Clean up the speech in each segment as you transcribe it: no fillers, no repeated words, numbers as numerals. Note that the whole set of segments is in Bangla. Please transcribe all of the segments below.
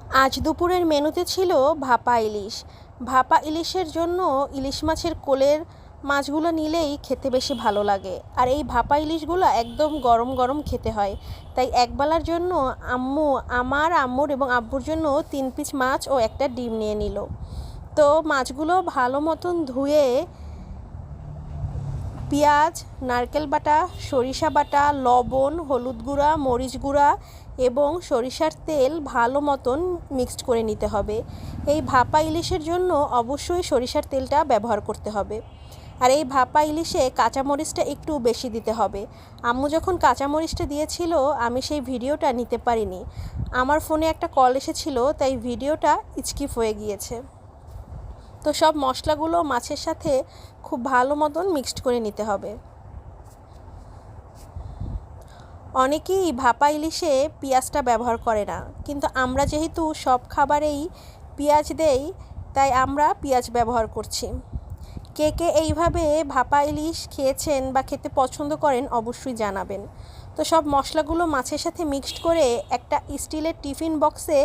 আজ দুপুরের মেনুতে ছিল ভাপা ইলিশ। ভাপা ইলিশের জন্য ইলিশ মাছের কোলের মাছগুলো নিলেই খেতে বেশি ভালো লাগে। আর এই ভাপা ইলিশগুলো একদম গরম গরম খেতে হয়। তাই একবেলার জন্য আম্মুর এবং আব্বুর জন্য 3 পিস মাছ ও একটা ডিম নিয়ে নিল। তো মাছগুলো ভালো মতন ধুয়ে পেঁয়াজ, নারকেল বাটা, সরিষা বাটা, লবণ, হলুদ গুঁড়া, মরিচ গুঁড়া এবং সরিষার তেল ভালো মতন মিক্সড করে নিতে হবে। এই ভাপা ইলিশের জন্য অবশ্যই সরিষার তেলটা ব্যবহার করতে হবে। আর এই ভাপা ইলিশে কাঁচামরিচটা একটু বেশি দিতে হবে। আম্মু যখন কাঁচামরিচটা দিয়েছিল আমি সেই ভিডিওটা নিতে পারিনি। আমার ফোনে একটা কল এসেছিল, তাই ভিডিওটা স্কিপ হয়ে গিয়েছে। তো সব মশলাগুলো মাছের সাথে খুব ভালো মতন মিক্সড করে নিতে হবে। অনেকেই ভাপা ইলিশে পেঁয়াজটা ব্যবহার করে না, কিন্তু আমরা যেহেতু সব খাবারেই পেঁয়াজ দেই, তাই আমরা পেঁয়াজ ব্যবহার করছি। কে কে এইভাবে ভাপা ইলিশ খেয়েছেন বা খেতে পছন্দ করেন অবশ্যই জানাবেন। তো সব মশলাগুলো মাছের সাথে মিক্সড করে একটা স্টিলের টিফিন বক্সে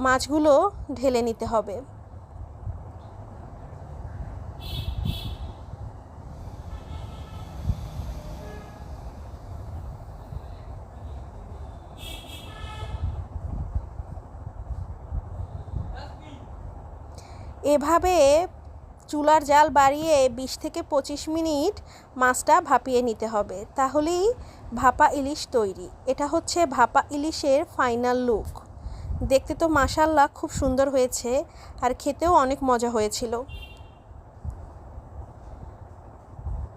মাছগুলো ঢেলে নিতে হবে। এভাবে চুলার জাল বাড়িয়ে 20 থেকে 25 মিনিট মাছটা ভাপিয়ে নিতে হবে, তাহলেই ভাপা ইলিশ তৈরি। এটা হচ্ছে ভাপা ইলিশের ফাইনাল লুক। দেখতে তো মাশাআল্লাহ খুব সুন্দর হয়েছে, আর খেতেও অনেক মজা হয়েছিল।